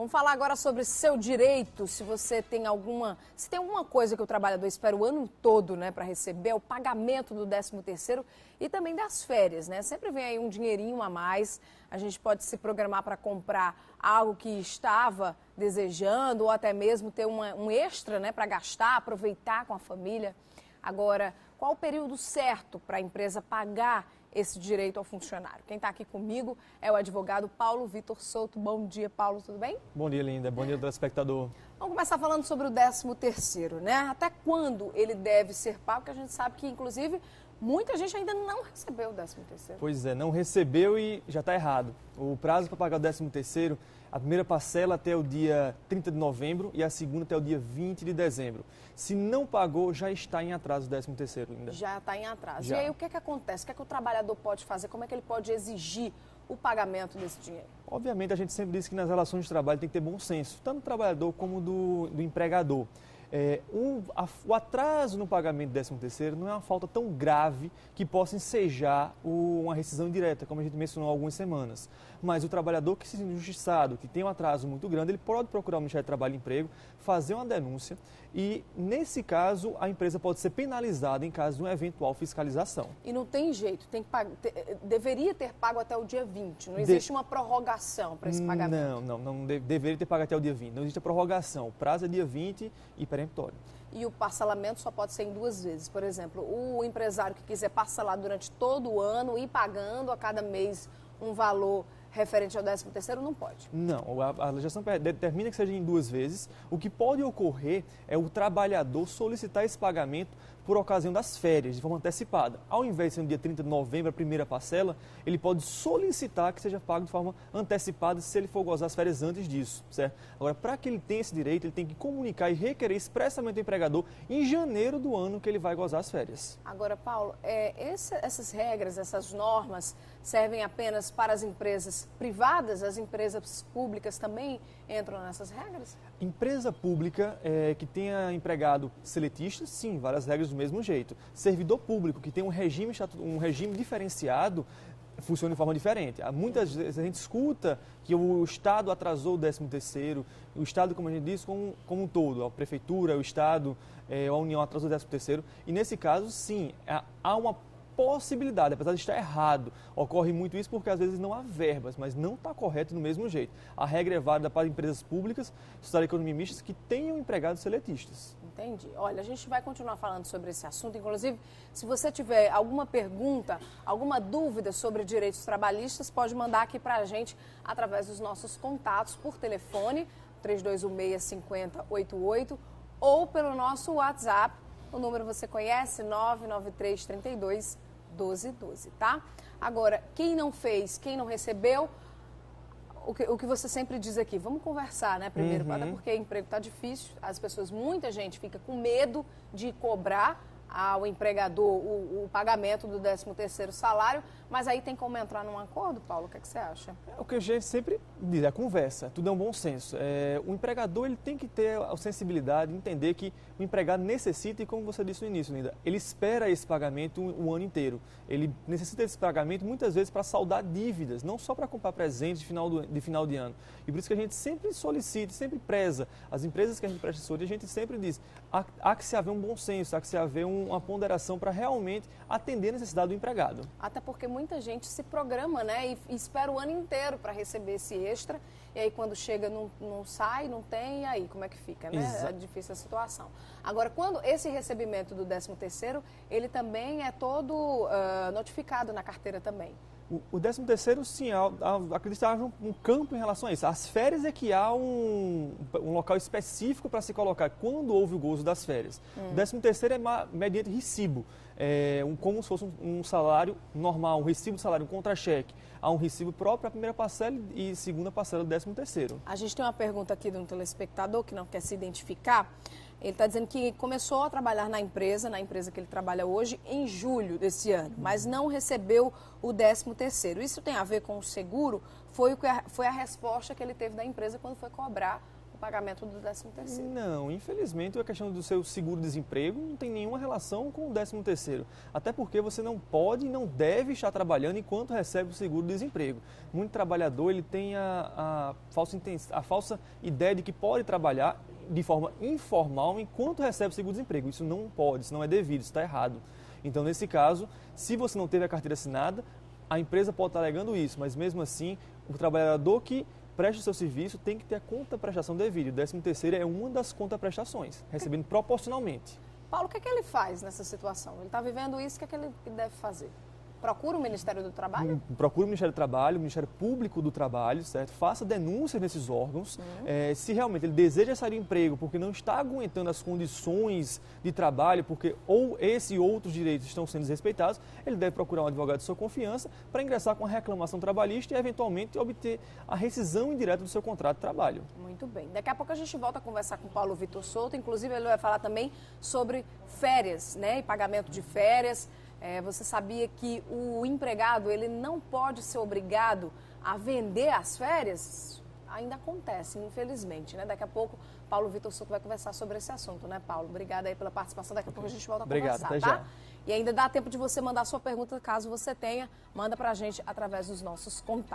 Vamos falar agora sobre seu direito, se você tem alguma, se tem alguma coisa que o trabalhador espera o ano todo, né, para receber, é o pagamento do 13º e também das férias, né? Sempre vem aí um dinheirinho a mais, a gente pode se programar para comprar algo que estava desejando ou até mesmo ter um extra, né, para gastar, aproveitar com a família. Agora, qual o período certo para a empresa pagar esse direito ao funcionário? Quem está aqui comigo é o advogado Paulo Vitor Souto. Bom dia, Paulo, tudo bem? Bom dia, Linda. Bom dia, telespectador. Vamos começar falando sobre o 13º, né? Até quando ele deve ser pago? Porque a gente sabe que, inclusive, muita gente ainda não recebeu o 13º. Pois é, não recebeu e já está errado. O prazo para pagar o 13º, a primeira parcela até o dia 30 de novembro e a segunda até o dia 20 de dezembro. Se não pagou, já está em atraso o 13º, Linda. Já está em atraso. Já. E aí, o que é que acontece? O que é que o trabalhador pode fazer? Como é que ele pode exigir o pagamento desse dinheiro? Obviamente, a gente sempre diz que nas relações de trabalho tem que ter bom senso, tanto do trabalhador como do empregador. O atraso no pagamento do 13º não é uma falta tão grave que possa ensejar uma rescisão indireta, como a gente mencionou há algumas semanas. Mas o trabalhador que se sente injustiçado, que tem um atraso muito grande, ele pode procurar o Ministério do Trabalho e Emprego, fazer uma denúncia e, nesse caso, a empresa pode ser penalizada em caso de uma eventual fiscalização. E não tem jeito, tem que deveria ter pago até o dia 20, não existe uma prorrogação para esse pagamento? Não deveria ter pago até o dia 20, não existe a prorrogação, o prazo é dia 20 e peremptório. E o parcelamento só pode ser em 2 vezes, por exemplo, o empresário que quiser parcelar durante todo o ano e pagando a cada mês um valor referente ao 13º não pode? Não, a legislação determina que seja em 2 vezes. O que pode ocorrer é o trabalhador solicitar esse pagamento por ocasião das férias, de forma antecipada. Ao invés de ser no dia 30 de novembro, a primeira parcela, ele pode solicitar que seja pago de forma antecipada se ele for gozar as férias antes disso, certo? Agora, para que ele tenha esse direito, ele tem que comunicar e requerer expressamente ao empregador em janeiro do ano que ele vai gozar as férias. Agora, Paulo, essas regras, essas normas servem apenas para as empresas privadas? As empresas públicas também entram nessas regras? Empresa pública que tenha empregado seletista, sim, várias regras do mesmo jeito. Servidor público que tem um regime diferenciado, funciona de forma diferente. Muitas vezes a gente escuta que o Estado atrasou o 13º, o Estado, como a gente diz, como um todo, a Prefeitura, o Estado, a União atrasou o 13º, e nesse caso, sim, há uma possibilidade, apesar de estar errado. Ocorre muito isso porque às vezes não há verbas, mas não está correto do mesmo jeito. A regra é válida para empresas públicas, sociedade de economia mistas, que tenham empregados seletistas. Entendi. Olha, a gente vai continuar falando sobre esse assunto. Inclusive, se você tiver alguma pergunta, alguma dúvida sobre direitos trabalhistas, pode mandar aqui para a gente através dos nossos contatos por telefone, 3216-5088, ou pelo nosso WhatsApp. O número você conhece, 99332-1212, tá? Agora, quem não fez, quem não recebeu, o que você sempre diz aqui, vamos conversar, né, primeiro, até porque emprego está difícil, muita gente fica com medo de cobrar ao empregador o pagamento do 13º salário, mas aí tem como entrar num acordo, Paulo? O que você acha? O que a gente sempre diz, a conversa, tudo é um bom senso. O empregador ele tem que ter a sensibilidade, entender que o empregado necessita, e como você disse no início, Linda, ele espera esse pagamento o ano inteiro. Ele necessita desse pagamento muitas vezes para saldar dívidas, não só para comprar presentes de final de ano. E por isso que a gente sempre solicita, sempre preza as empresas que a gente presta assessoria, a gente sempre diz, há que se haver um bom senso, há que se haver uma ponderação para realmente atender a necessidade do empregado. Até porque muita gente se programa, né, e espera o ano inteiro para receber esse extra, e aí quando chega não sai, não tem, e aí como é que fica, né? É difícil a situação. Agora, quando esse recebimento do 13º, ele também é todo notificado na carteira também. O 13º, sim, acredito que haja um campo em relação a isso. As férias é que há um local específico para se colocar quando houve o gozo das férias. O 13º é mediante recibo, como se fosse um salário normal, um recibo de salário, um contra-cheque. Há um recibo próprio para a primeira parcela e segunda parcela do 13º. A gente tem uma pergunta aqui de um telespectador que não quer se identificar. Ele está dizendo que começou a trabalhar na empresa que ele trabalha hoje, em julho desse ano, mas não recebeu o 13º. Isso tem a ver com o seguro? Foi a resposta que ele teve da empresa quando foi cobrar o pagamento do 13º. Não, infelizmente a questão do seu seguro-desemprego não tem nenhuma relação com o 13º. Até porque você não pode e não deve estar trabalhando enquanto recebe o seguro-desemprego. Muito trabalhador ele tem a falsa ideia de que pode trabalhar de forma informal enquanto recebe o seguro-desemprego. Isso não pode, isso não é devido, isso está errado. Então, nesse caso, se você não teve a carteira assinada, a empresa pode estar alegando isso, mas mesmo assim, o trabalhador que presta o seu serviço tem que ter a contraprestação devida. O 13º é uma das contraprestações, recebendo proporcionalmente. Paulo, o que é que ele faz nessa situação? Ele está vivendo isso, o que é que ele deve fazer? Procura o Ministério do Trabalho? Procure o Ministério do Trabalho, o Ministério Público do Trabalho, certo? Faça denúncias nesses órgãos. Se realmente ele deseja sair do emprego porque não está aguentando as condições de trabalho, porque ou esse e outros direitos estão sendo desrespeitados, ele deve procurar um advogado de sua confiança para ingressar com a reclamação trabalhista e, eventualmente, obter a rescisão indireta do seu contrato de trabalho. Muito bem. Daqui a pouco a gente volta a conversar com o Paulo Vitor Souto. Inclusive, ele vai falar também sobre férias, né? E pagamento de férias. Você sabia que o empregado ele não pode ser obrigado a vender as férias? Ainda acontece, infelizmente, né? Daqui a pouco, Paulo Vitor Souto vai conversar sobre esse assunto, né, Paulo? Obrigada aí pela participação. Daqui a pouco a gente volta a conversar, até tá? já. E ainda dá tempo de você mandar a sua pergunta, caso você tenha. Manda pra gente através dos nossos contatos.